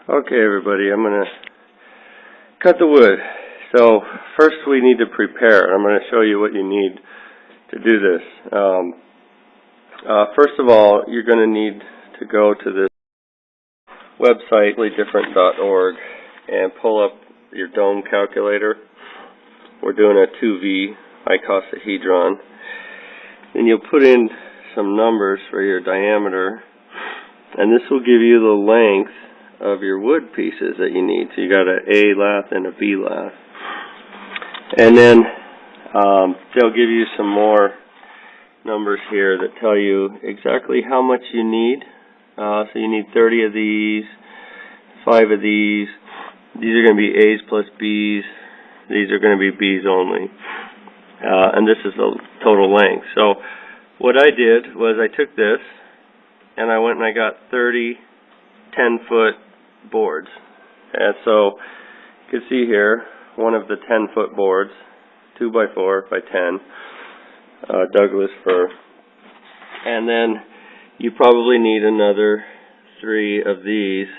Okay, everybody, I'm going to cut the wood. So first we need to prepare. I'm going to show you what you need to do this. First of all, you're going to need to go to this website, different.org, and pull up your dome calculator. We're doing a 2V icosahedron. Then you'll put in some numbers for your diameter, and this will give you the length of your wood pieces that you need. So you got an A lath and a B lath. And then they'll give you some more numbers here that tell you exactly how much you need. So you need 30 of these, 5 of these. These are going to be A's plus B's. These are going to be B's only. And this is the total length. So what I did was I took this and I went and I got 30 10-foot boards. And so you can see here one of the 10-foot boards, 2x4 by 10, Douglas fir. And then you probably need another 3 of these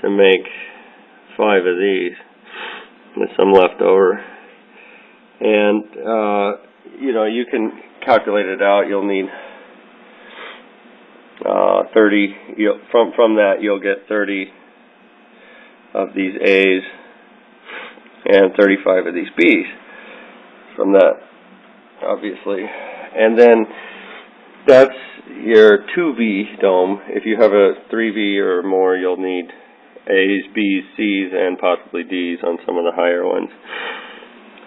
to make 5 of these. There's some left over. And, you can calculate it out. You'll need 30, from that you'll get 30 of these A's and 35 of these B's from that, obviously. And then that's your 2V dome. If you have a 3V or more, you'll need A's, B's, C's, and possibly D's on some of the higher ones.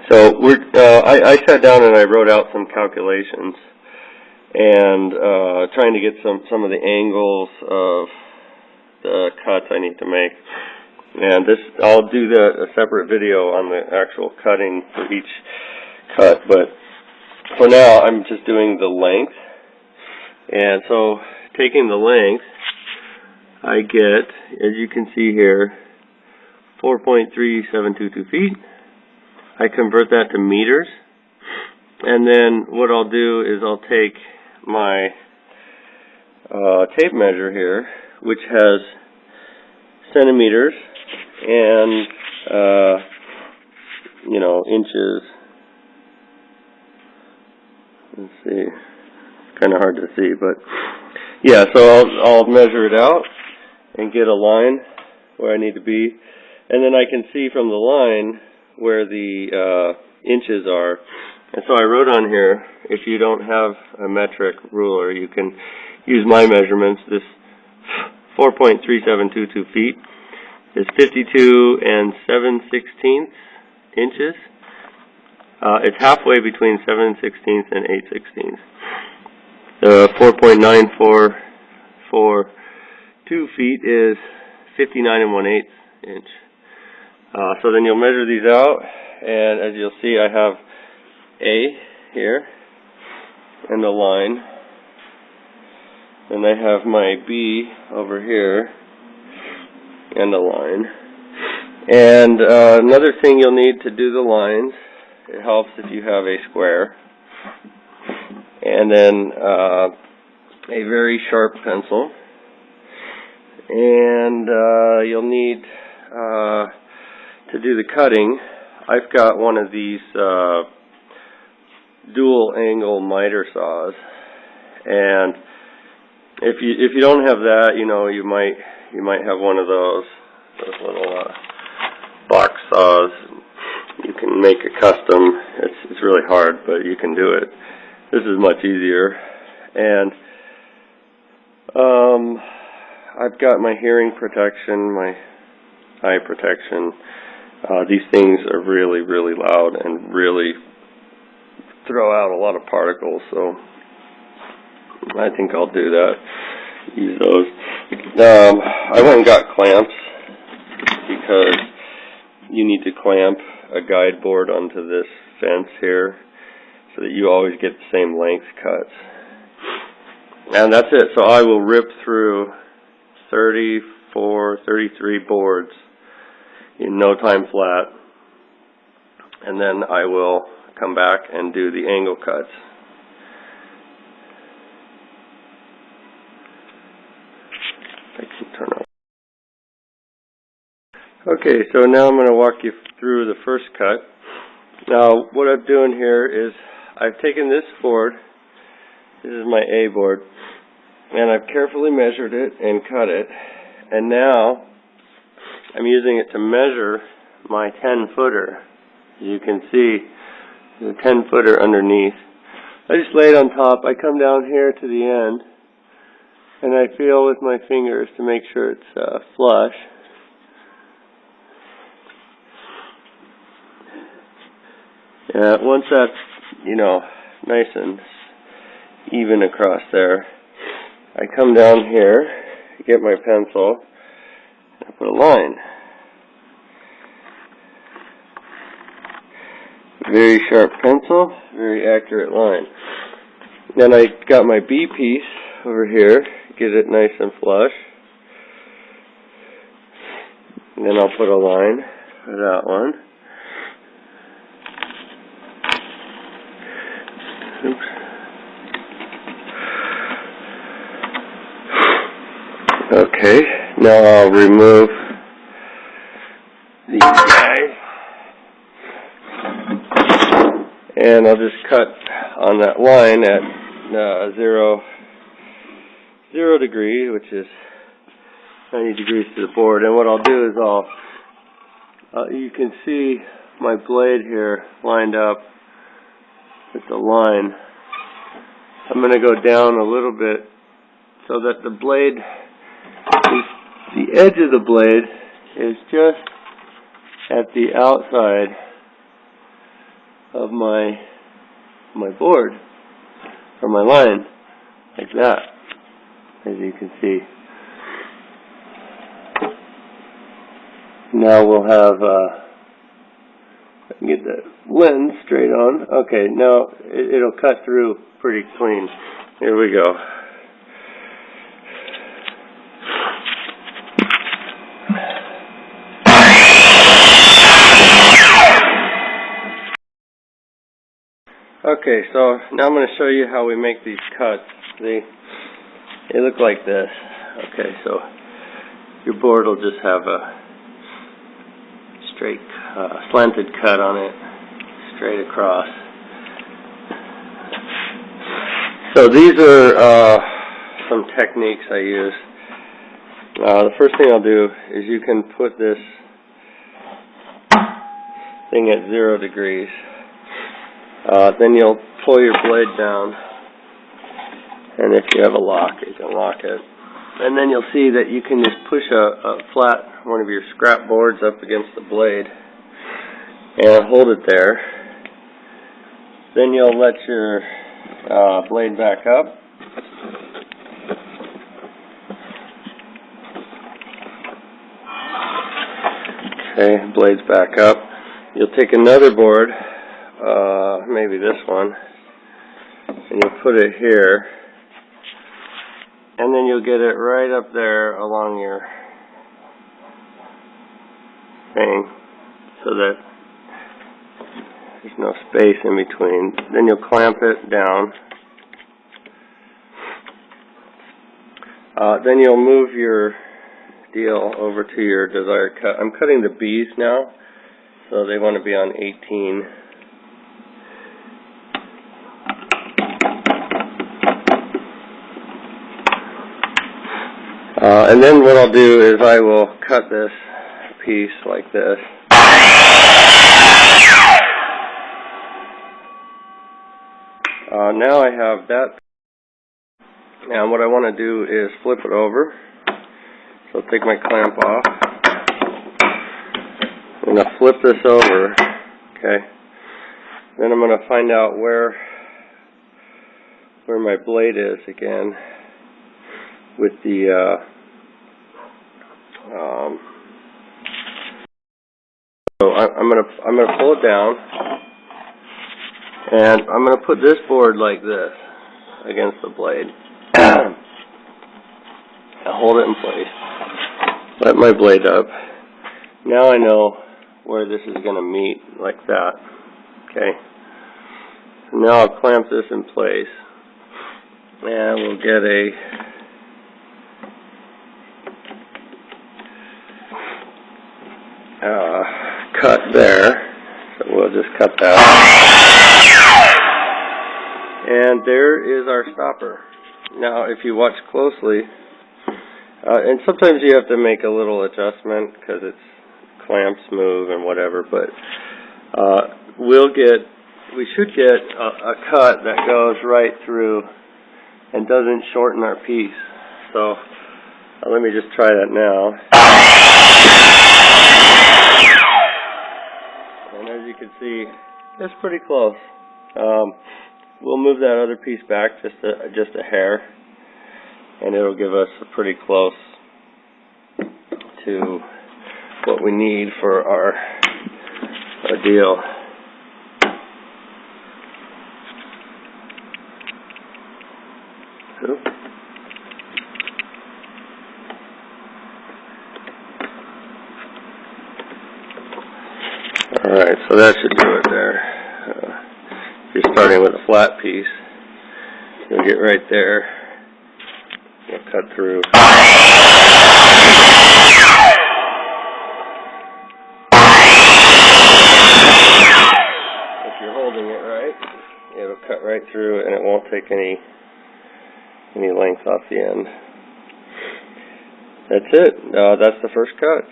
So I sat down and I wrote out some calculations and trying to get some of the angles of the cuts I need to make. And I'll do a separate video on the actual cutting for each cut, but for now I'm just doing the length. And so taking the length, I get, as you can see here, 4.3722 feet. I convert that to meters, and then what I'll do is I'll take my tape measure here, which has centimeters and inches. Let's see, it's kind of hard to see, but yeah, so I'll measure it out and get a line where I need to be, and then I can see from the line where the inches are. And so I wrote on here, if you don't have a metric ruler, you can use my measurements. This 4.3722 feet is 52 7/16 inches. It's halfway between 7/16 and 8/16. The 4.9442 feet is 59 1/8 inch. So then you'll measure these out, and as you'll see, I have A here and a line, and I have my B over here and a line. And another thing you'll need to do the lines, it helps if you have a square, and then a very sharp pencil, and you'll need to do the cutting. I've got one of these dual angle miter saws, and if you don't have that, you might have one of those little box saws. You can make a custom. It's really hard, but you can do it. This is much easier. And I've got my hearing protection, my eye protection. These things are really, really loud and really throw out a lot of particles, so I think I'll do that. Use those. I went and got clamps because you need to clamp a guide board onto this fence here so that you always get the same length cuts. And that's it. So I will rip through 33 boards in no time flat, and then I will come back and do the angle cuts. I can turn off. Okay, so now I'm going to walk you through the first cut. Now, what I'm doing here is I've taken this board, this is my A board, and I've carefully measured it and cut it, and now I'm using it to measure my 10-footer. As you can see, the 10-footer underneath. I just lay it on top, I come down here to the end, and I feel with my fingers to make sure it's flush. Once that's, nice and even across there, I come down here, get my pencil, and I put a line. Very sharp pencil, very accurate line. Then I got my B piece over here, get it nice and flush. And then I'll put a line for that one. Oops. Okay, now I'll remove these guys. And I'll just cut on that line at 0 degree, which is 90 degrees to the board. And what I'll do is you can see my blade here lined up with the line. I'm going to go down a little bit so that the blade, the edge of the blade is just at the outside of my board, or my line, like that, as you can see. Now we'll have, I can get the lens straight on. Okay, now it'll cut through pretty clean. Here we go. Okay, so now I'm going to show you how we make these cuts. They look like this. Okay, so your board will just have a straight, slanted cut on it, straight across. So these are some techniques I use. The first thing I'll do is you can put this thing at 0 degrees. Then you'll pull your blade down, and if you have a lock, you can lock it. And then you'll see that you can just push a flat, one of your scrap boards up against the blade and hold it there. Then you'll let your blade back up. Okay, blade's back up. You'll take another board, maybe this one, and you'll put it here, and then you'll get it right up there along your thing so that there's no space in between. Then you'll clamp it down. Then you'll move your deal over to your desired cut. I'm cutting the B's now, so they want to be on 18. And then what I'll do is I will cut this piece like this. Now I have that, and what I want to do is flip it over. So I'll take my clamp off. I'm going to flip this over, okay. Then I'm going to find out where my blade is again with the so I'm gonna pull it down, and I'm gonna put this board like this against the blade. I'll hold it in place. Let my blade up. Now I know where this is gonna meet, like that. Okay. So now I'll clamp this in place, and we'll get a cut there. So we'll just cut that. And there is our stopper. Now, if you watch closely, and sometimes you have to make a little adjustment because its clamps move and whatever, but we should get a cut that goes right through and doesn't shorten our piece. So let me just try that now. And as you can see, it's pretty close. We'll move that other piece back just a hair, and it'll give us a pretty close to what we need for our deal. Alright, so that should do it there. If you're starting with a flat piece, you'll get right there. You'll cut through. If you're holding it right, it'll cut right through and it won't take any length off the end. That's it. That's the first cut.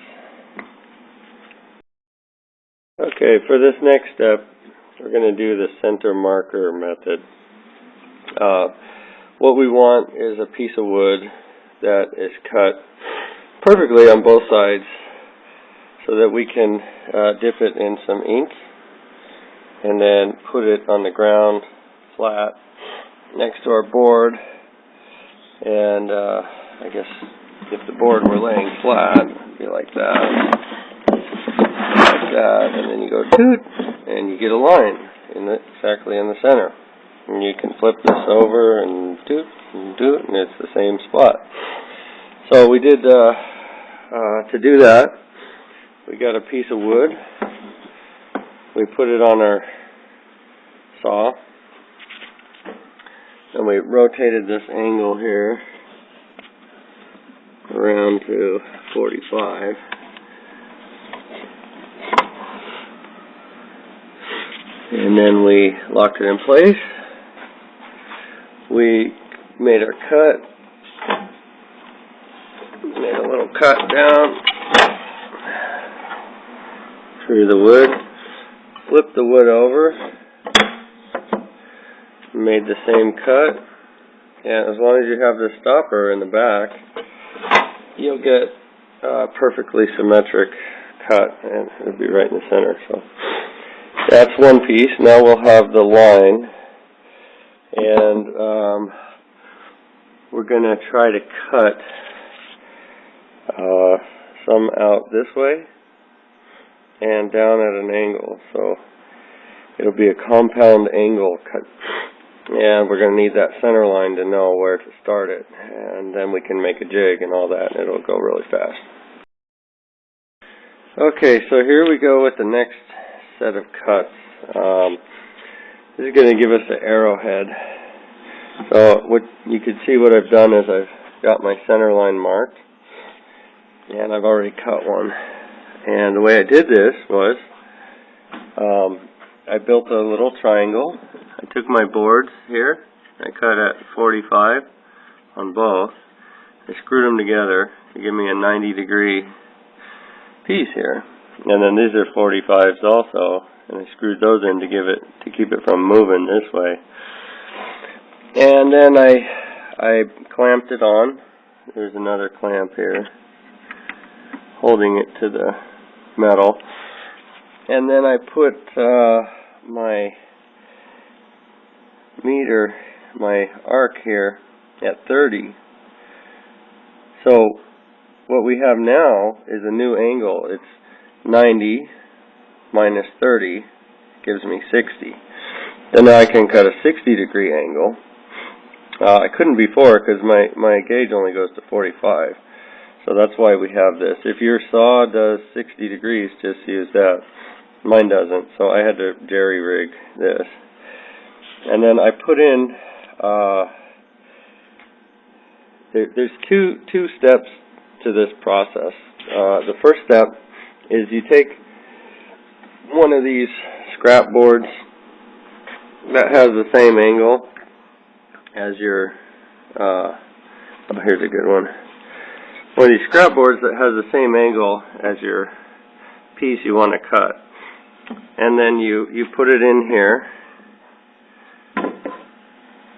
Okay, for this next step, we're going to do the center marker method. What we want is a piece of wood that is cut perfectly on both sides so that we can dip it in some ink and then put it on the ground flat next to our board. And I guess if the board were laying flat, it would be like that. And then you go toot, and you get a line exactly in the center. And you can flip this over and toot, and it's the same spot. So we did, to do that, we got a piece of wood. We put it on our saw, and we rotated this angle here around to 45. And then we locked it in place. We made our cut. Made a little cut down through the wood. Flipped the wood over. Made the same cut. And as long as you have the stopper in the back, you'll get a perfectly symmetric cut, and it'll be right in the center. So that's one piece. Now we'll have the line, and we're going to try to cut some out this way and down at an angle. So it'll be a compound angle cut, and we're going to need that center line to know where to start it, and then we can make a jig and all that, and it'll go really fast. Okay, so here we go with the next set of cuts. This is going to give us an arrowhead. So what you can see, what I've done is I've got my center line marked, and I've already cut one. And the way I did this was I built a little triangle. I took my boards here, I cut at 45 on both. I screwed them together to give me a 90-degree piece here. And then these are 45s also, and I screwed those in to keep it from moving this way. And then I clamped it on. There's another clamp here, holding it to the metal. And then I put my meter, my arc here at 30. So what we have now is a new angle. It's 90 minus 30 gives me 60. Then I can cut a 60-degree angle. I couldn't before because my gauge only goes to 45. So that's why we have this. If your saw does 60 degrees, just use that. Mine doesn't, so I had to jerry-rig this. And then I put in, there's two steps to this process. The first step is you take one of these scrap boards that has the same angle as your, oh, here's a good one. One of these scrap boards that has the same angle as your piece you want to cut. And then you put it in here,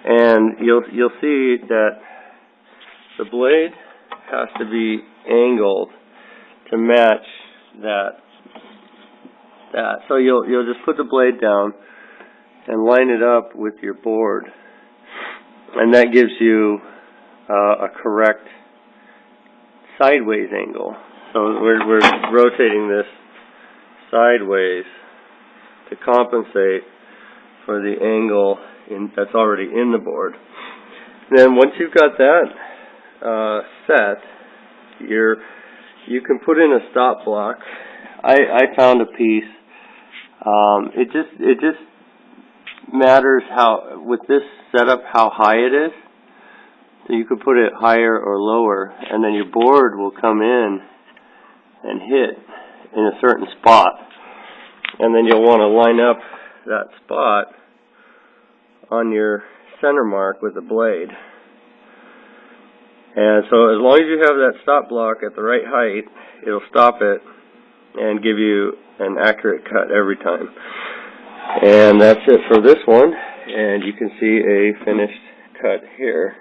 and you'll see that the blade has to be angled to match that. So you'll just put the blade down and line it up with your board, and that gives you a correct sideways angle. So we're rotating this sideways to compensate for the angle that's already in the board. And then once you've got that set, you can put in a stop block. I found a piece. It just matters how, with this setup, how high it is. So you could put it higher or lower, and then your board will come in and hit in a certain spot. And then you'll want to line up that spot on your center mark with the blade. And so as long as you have that stop block at the right height, it'll stop it and give you an accurate cut every time. And that's it for this one. And you can see a finished cut here.